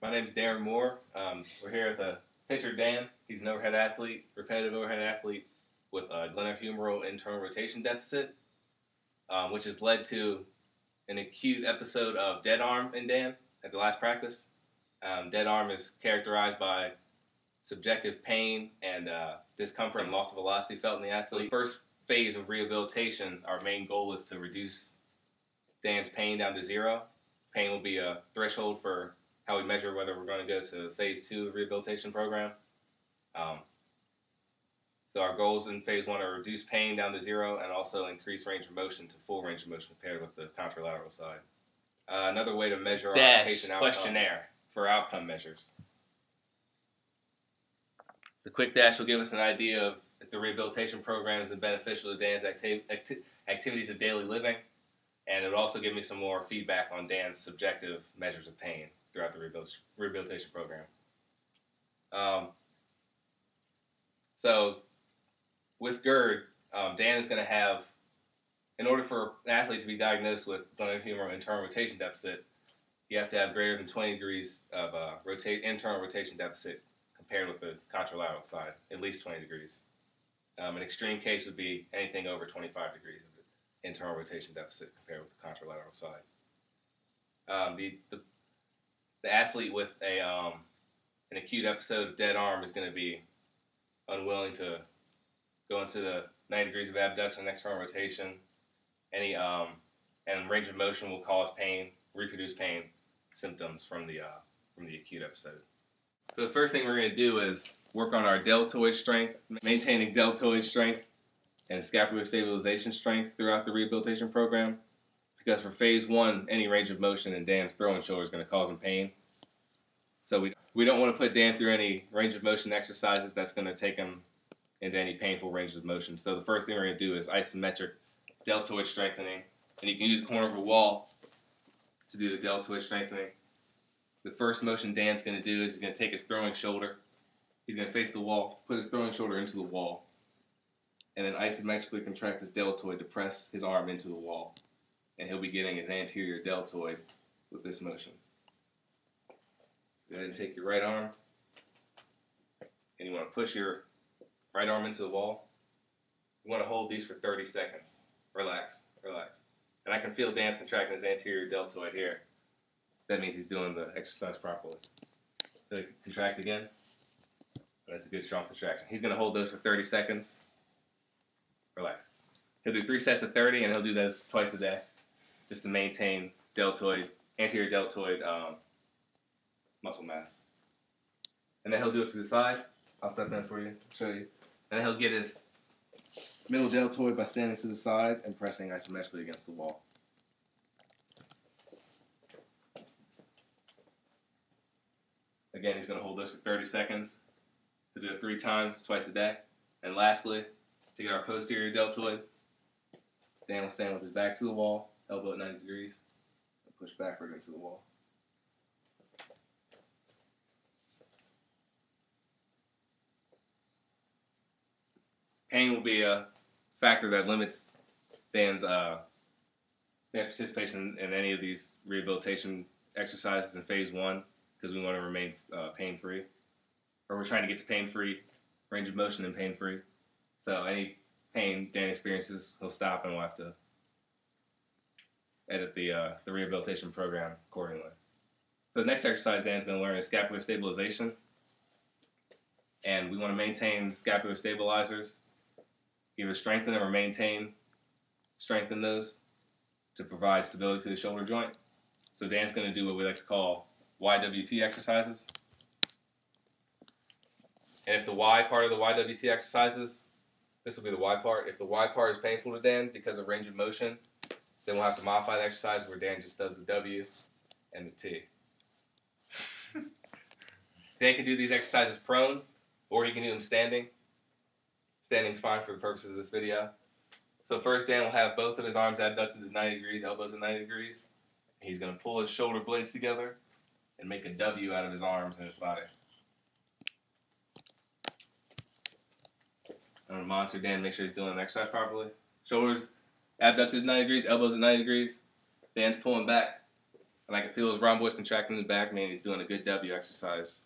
My name's Darren Moore. We're here with a pitcher, Dan. He's an overhead athlete, repetitive overhead athlete with a glenohumeral internal rotation deficit, which has led to an acute episode of dead arm in Dan at the last practice. Dead arm is characterized by subjective pain and discomfort and loss of velocity felt in the athlete. The first phase of rehabilitation, our main goal is to reduce Dan's pain down to zero. Pain will be a threshold for how we measure whether we're going to go to phase 2 of the rehabilitation program. So our goals in phase 1 are reduce pain down to zero and also increase range of motion to full range of motion compared with the contralateral side. Another way to measure our patient outcomes. Questionnaire for outcome measures. The quick dash will give us an idea of if the rehabilitation program has been beneficial to Dan's activities of daily living, and it will also give me some more feedback on Dan's subjective measures of pain throughout the rehabilitation program. So with GIRD, Dan is going to have, in order for an athlete to be diagnosed with glenohumeral internal rotation deficit, you have to have greater than 20 degrees of internal rotation deficit compared with the contralateral side, at least 20 degrees. An extreme case would be anything over 25 degrees of internal rotation deficit compared with the contralateral side. The athlete with an acute episode of dead arm is going to be unwilling to go into the 90 degrees of abduction and external rotation. And range of motion will cause pain, reproduce pain symptoms from the acute episode. So the first thing we're going to do is work on our deltoid strength, maintaining deltoid strength and scapular stabilization strength throughout the rehabilitation program. Because for phase 1, any range of motion in Dan's throwing shoulder is going to cause him pain. So we don't want to put Dan through any range of motion exercises that's going to take him into any painful ranges of motion. So the first thing we're going to do is isometric deltoid strengthening. And you can use the corner of a wall to do the deltoid strengthening. The first motion Dan's going to do is he's going to take his throwing shoulder. He's going to face the wall, put his throwing shoulder into the wall, and then isometrically contract his deltoid to press his arm into the wall. And he'll be getting his anterior deltoid with this motion. So go ahead and take your right arm, and you want to push your right arm into the wall. You want to hold these for 30 seconds. Relax, relax. And I can feel Dan's contracting his anterior deltoid here. That means he's doing the exercise properly. So contract again. That's a good strong contraction. He's going to hold those for 30 seconds. Relax. He'll do 3 sets of 30, and he'll do those twice a day, just to maintain anterior deltoid muscle mass. And then he'll do it to the side. I'll step in for you, show you. And then he'll get his middle deltoid by standing to the side and pressing isometrically against the wall. Again, he's going to hold this for 30 seconds. He'll do it 3 times, twice a day. And lastly, to get our posterior deltoid, Dan will stand with his back to the wall, elbow at 90 degrees, and push backward into the wall. Pain will be a factor that limits Dan's participation in any of these rehabilitation exercises in phase 1 because we want to remain pain-free. Or we're trying to get to pain-free, range of motion and pain-free. So any pain Dan experiences, he'll stop and we'll have to edit the rehabilitation program accordingly. So the next exercise Dan's going to learn is scapular stabilization. And we want to maintain scapular stabilizers, either strengthen or strengthen those to provide stability to the shoulder joint. So Dan's going to do what we like to call YWT exercises. And if the Y part of the YWT exercises, this will be the Y part. If the Y part is painful to Dan because of range of motion, then we'll have to modify the exercise where Dan just does the W and the T. Dan can do these exercises prone, or he can do them standing. Standing's fine for the purposes of this video. So first, Dan will have both of his arms abducted at 90 degrees, elbows at 90 degrees. He's going to pull his shoulder blades together and make a W out of his arms and his body. I'm going to monitor Dan and make sure he's doing the exercise properly. Shoulders abducted at 90 degrees, elbows at 90 degrees. Dan's pulling back And I can feel his rhomboids contracting in the back, man. He's doing a good W exercise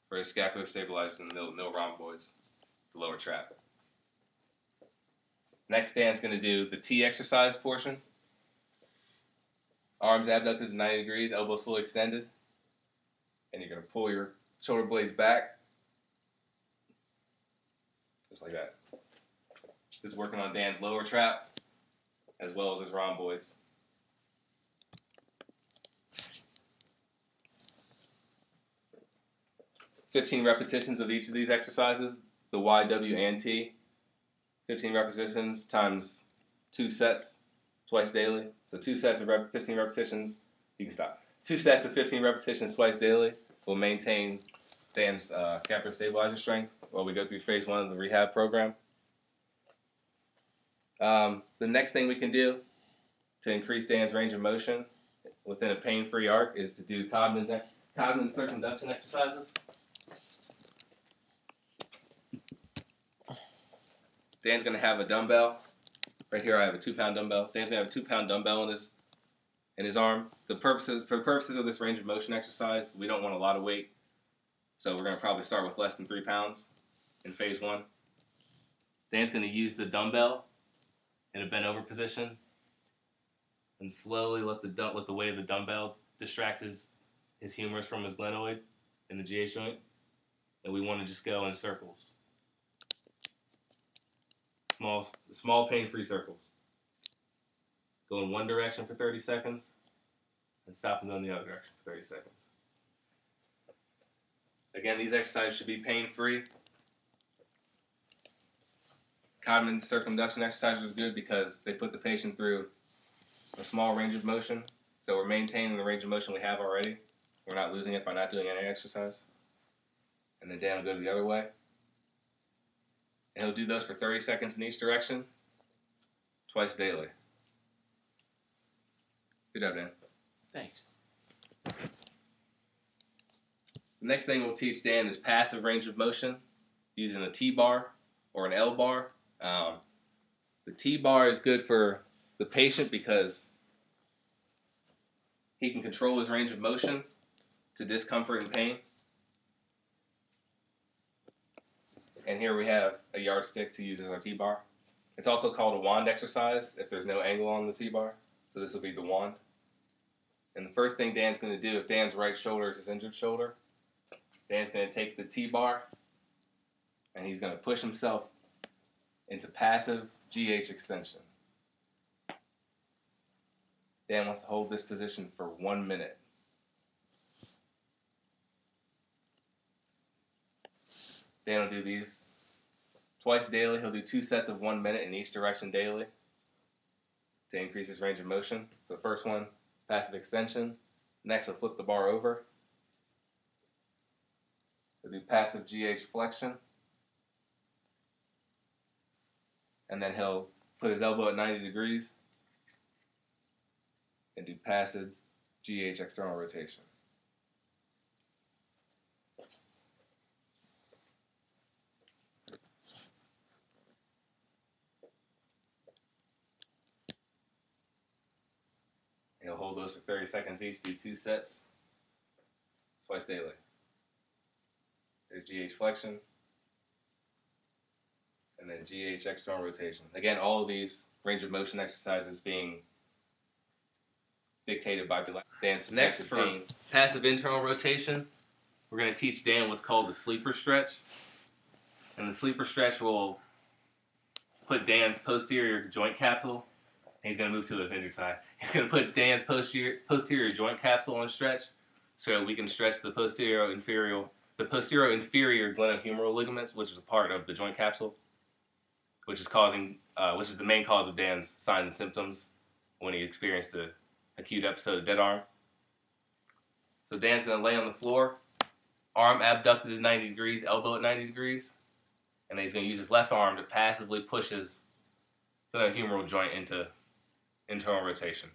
for his scapular stabilizers and no rhomboids, the lower trap. Next, Dan's going to do the T exercise portion. Arms abducted to 90 degrees, elbows fully extended. And you're going to pull your shoulder blades back. Just like that. This is working on Dan's lower trap as well as his rhomboids. "15 repetitions of each of these exercises, the Y, W, and T. 15 repetitions times 2 sets, twice daily. So 2 sets of 15 repetitions. You can stop. 2 sets of 15 repetitions twice daily will maintain Dan's scapular stabilizer strength while we go through phase 1 of the rehab program. The next thing we can do to increase Dan's range of motion within a pain-free arc is to do Codman's circumduction exercises. Dan's going to have a dumbbell. Right here I have a 2-pound dumbbell. Dan's going to have a 2-pound dumbbell in his arm. For the purposes of this range of motion exercise, we don't want a lot of weight. So we're going to probably start with less than 3 pounds in phase 1. Dan's going to use the dumbbell in a bent over position and slowly let the weight of the dumbbell distract his humerus from his glenoid in the GH joint. And we want to just go in circles. Small pain-free circles. Go in one direction for 30 seconds and stop and go in the other direction for 30 seconds. Again, these exercises should be pain-free. Codman's circumduction exercises are good because they put the patient through a small range of motion. So we're maintaining the range of motion we have already. We're not losing it by not doing any exercise. And then Dan will go the other way. And he'll do those for 30 seconds in each direction, twice daily. Good job, Dan. Thanks. The next thing we'll teach Dan is passive range of motion using a T-bar or an L-bar. The T-bar is good for the patient because he can control his range of motion to discomfort and pain. And here we have a yardstick to use as our T-bar. It's also called a wand exercise if there's no angle on the T-bar. So this will be the wand. And the first thing Dan's going to do, if Dan's right shoulder is his injured shoulder, Dan's going to take the T-bar and he's going to push himself into passive GH extension. Dan wants to hold this position for 1 minute. Dan will do these twice daily. He'll do 2 sets of 1 minute in each direction daily to increase his range of motion. So the first one, passive extension. Next, he'll flip the bar over. He'll do passive GH flexion. And then he'll put his elbow at 90 degrees and do passive GH external rotation. He'll hold those for 30 seconds each, do 2 sets, twice daily. There's GH flexion, and then GH external rotation. Again, all of these range of motion exercises being dictated by Dan's next for passive internal rotation. We're going to teach Dan what's called the sleeper stretch. And the sleeper stretch will put Dan's posterior joint capsule. He's going to move to his injured side. He's going to put Dan's posterior joint capsule on stretch so we can stretch the posterior inferior glenohumeral ligaments, which is a part of the joint capsule, which is the main cause of Dan's signs and symptoms when he experienced the acute episode of dead arm. So Dan's going to lay on the floor, arm abducted at 90 degrees, elbow at 90 degrees, and then he's going to use his left arm to passively push his glenohumeral joint into internal rotation.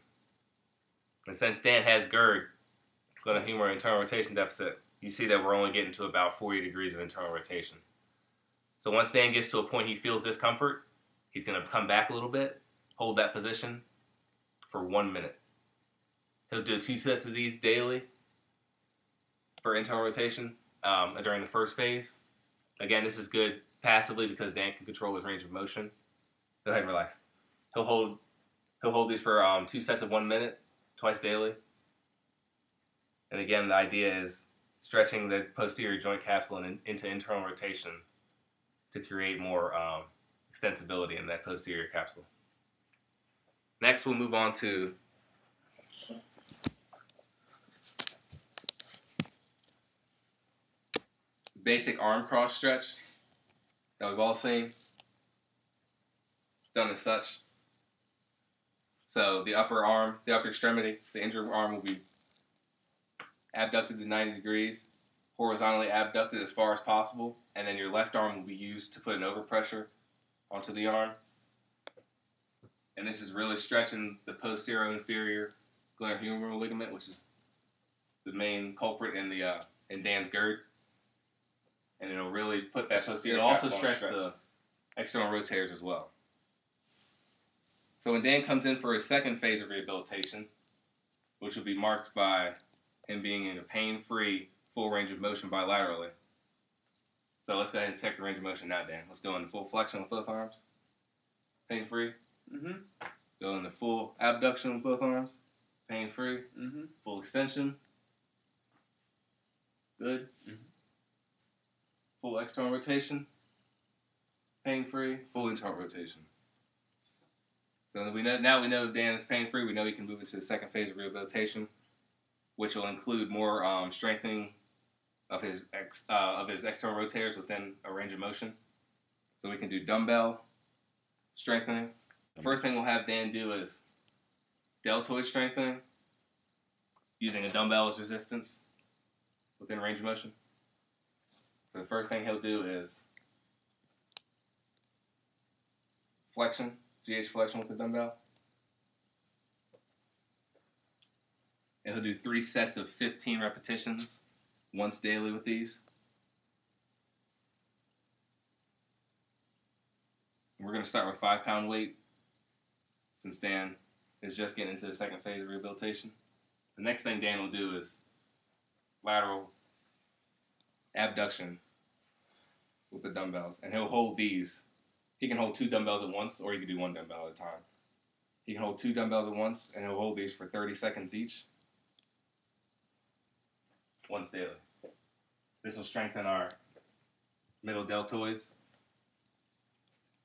And since Dan has GIRD, glenohumeral internal rotation deficit, you see that we're only getting to about 40 degrees of internal rotation. So once Dan gets to a point he feels discomfort, he's going to come back a little bit, hold that position for 1 minute. He'll do 2 sets of these daily for internal rotation during the first phase. Again, this is good passively because Dan can control his range of motion. Go ahead and relax. He'll hold these for 2 sets of 1 minute, twice daily. And again, the idea is stretching the posterior joint capsule into internal rotation to create more extensibility in that posterior capsule. Next, we'll move on to basic arm cross stretch that we've all seen, done as such. So the upper extremity, the injured arm will be abducted to 90 degrees, horizontally abducted as far as possible, and then your left arm will be used to put an overpressure onto the arm. And this is really stretching the posterior inferior glenohumeral ligament, which is the main culprit in Dan's GIRD. And it'll really put that posterior. It'll also stretch the external rotators as well. So when Dan comes in for his second phase of rehabilitation, which will be marked by him being in a pain-free full range of motion bilaterally. So let's go ahead and check the range of motion now, Dan. Let's go into full flexion with both arms. Pain-free. Mm-hmm. Go into full abduction with both arms. Pain-free. Mm-hmm. Full extension. Good. Mm-hmm. Full external rotation. Pain-free. Full internal rotation. So now we know Dan is pain-free. We know he can move into the second phase of rehabilitation, which will include more strengthening of his external rotators within a range of motion. So we can do dumbbell strengthening. The first thing we'll have Dan do is deltoid strengthening using a dumbbell as resistance within range of motion. So the first thing he'll do is flexion, GH flexion with the dumbbell. And he'll do 3 sets of 15 repetitions once daily with these. And we're going to start with 5-pound weight since Dan is just getting into the second phase of rehabilitation. The next thing Dan will do is lateral abduction with the dumbbells. And he'll hold these. He can hold 2 dumbbells at once, or he can do 1 dumbbell at a time. He can hold 2 dumbbells at once, and he'll hold these for 30 seconds each. Once daily. This will strengthen our middle deltoids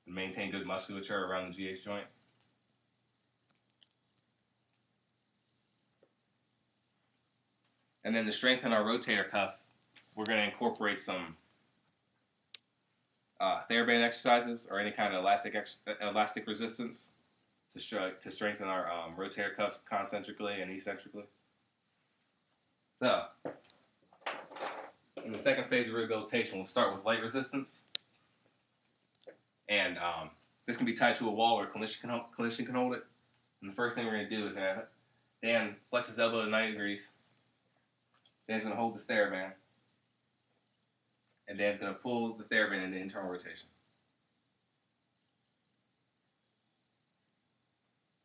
and maintain good musculature around the GH joint. And then to strengthen our rotator cuff, we're going to incorporate some TheraBand exercises or any kind of elastic resistance to strengthen our rotator cuffs concentrically and eccentrically. So, in the second phase of rehabilitation, we'll start with light resistance. And this can be tied to a wall or a clinician can hold it. And the first thing we're going to do is have Dan flex his elbow to 90 degrees. Dan's going to hold this TheraBand. And Dan's going to pull the TheraBand into internal rotation.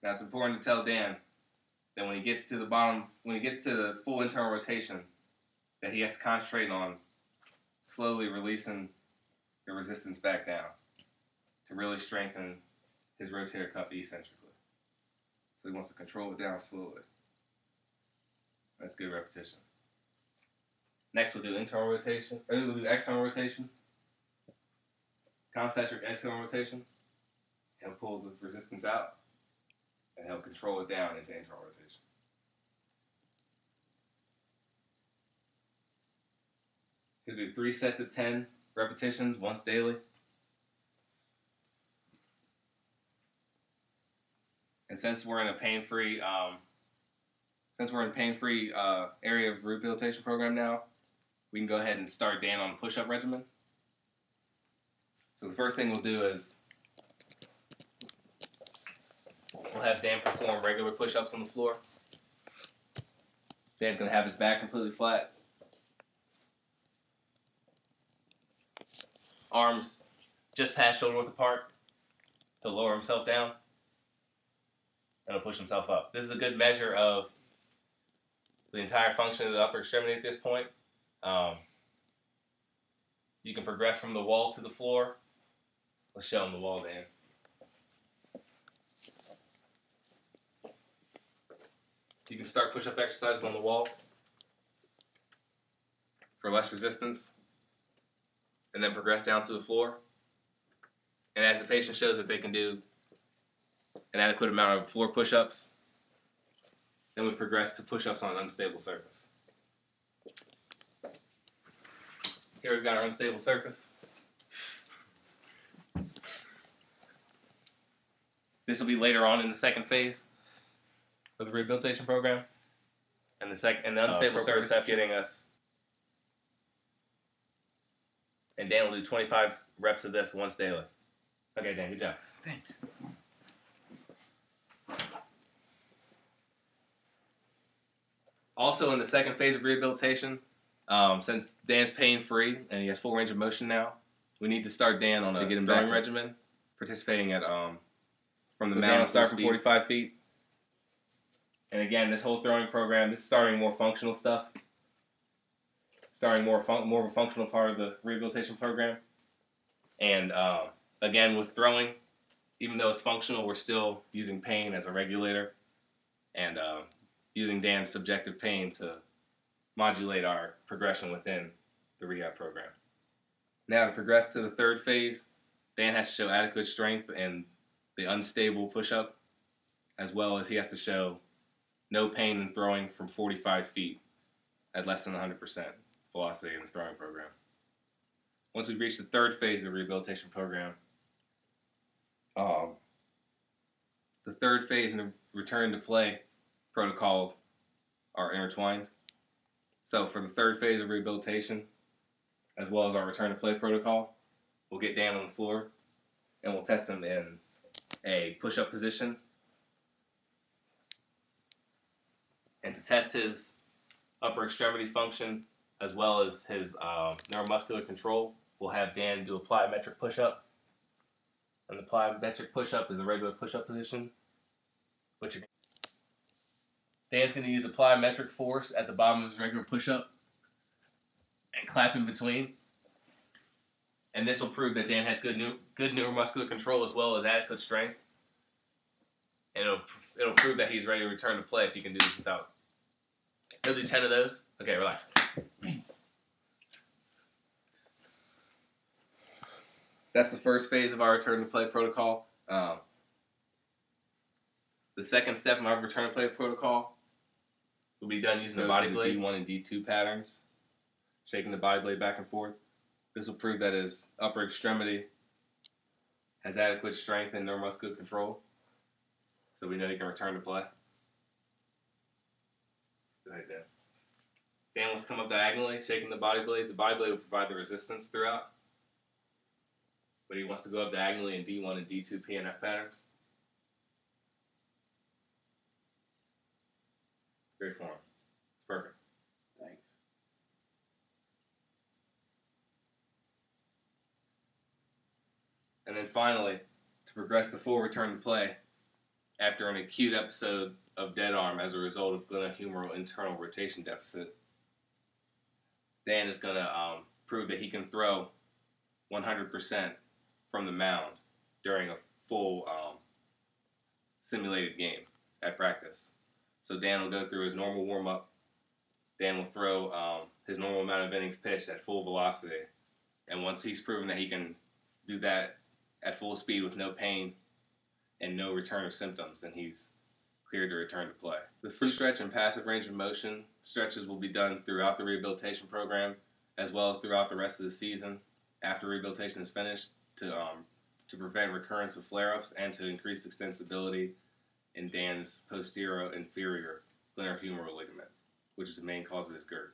Now it's important to tell Dan that when he gets to the full internal rotation, that he has to concentrate on slowly releasing the resistance back down to really strengthen his rotator cuff eccentrically. So he wants to control it down slowly. That's good repetition. Next we'll do internal rotation, or we'll do external rotation. Concentric external rotation. He'll pull the resistance out and he'll control it down into internal rotation. He'll do 3 sets of 10 repetitions once daily. And since we're in a pain-free area of rehabilitation program now, we can go ahead and start Dan on a push-up regimen. So the first thing we'll do is we'll have Dan perform regular push-ups on the floor. Dan's going to have his back completely flat. Arms just past shoulder width apart. He'll lower himself down. and he'll push himself up. This is a good measure of the entire function of the upper extremity at this point. You can progress from the wall to the floor. Let's show him the wall, Dan. You can start push-up exercises on the wall for less resistance, and then progress down to the floor. And as the patient shows that they can do an adequate amount of floor push-ups, then we progress to push-ups on an unstable surface. Here we've got our unstable surface. This will be later on in the second phase of the rehabilitation program. And the unstable surface is getting us. And Dan will do 25 reps of this once daily. Okay, Dan, good job. Thanks. Also, in the second phase of rehabilitation, since Dan's pain-free and he has full range of motion now, we need to start Dan on a throwing regimen, participating at from the mound. Start from 45 feet. And again, this whole throwing program, this is starting more functional stuff, starting more of a functional part of the rehabilitation program. And again, with throwing, even though it's functional, we're still using pain as a regulator and using Dan's subjective pain to modulate our progression within the rehab program. Now, to progress to the third phase, Dan has to show adequate strength in the unstable push-up, as well as he has to show no pain in throwing from 45 feet at less than 100% velocity in the throwing program. Once we reach the third phase of the rehabilitation program, the third phase and the return to play protocol are intertwined. So for the third phase of rehabilitation, as well as our return to play protocol, we'll get Dan on the floor and we'll test him in a push-up position. And to test his upper extremity function as well as his neuromuscular control, we'll have Dan do a plyometric push-up. And the plyometric push-up is a regular push-up position. Dan's going to use a plyometric force at the bottom of his regular push-up and clap in between. And this will prove that Dan has good neuromuscular control as well as adequate strength. And it'll prove that he's ready to return to play if he can do this without. He'll do 10 of those. Okay, relax. That's the first phase of our return to play protocol. The second step in our return to play protocol will be done using the body blade D1 and D2 patterns, shaking the body blade back and forth. This will prove that his upper extremity has adequate strength and neuromuscular control, so we know he can return to play. Go ahead, Dan. Dan wants to come up diagonally, shaking the body blade. The body blade will provide the resistance throughout, but he wants to go up diagonally in D1 and D2 PNF patterns. Great form. It's perfect. Thanks. And then finally, to progress to full return to play, after an acute episode of dead arm as a result of glenohumeral internal rotation deficit, Dan is going to prove that he can throw 100% from the mound during a full simulated game at practice. So Dan will go through his normal warm-up. Dan will throw his normal amount of innings pitched at full velocity. And once he's proven that he can do that at full speed with no pain and no return of symptoms, then he's cleared to return to play. The sleep stretch and passive range of motion stretches will be done throughout the rehabilitation program, as well as throughout the rest of the season after rehabilitation is finished, to prevent recurrence of flare-ups and to increase extensibility in Dan's posterior inferior glenohumeral ligament, which is the main cause of his GIRD.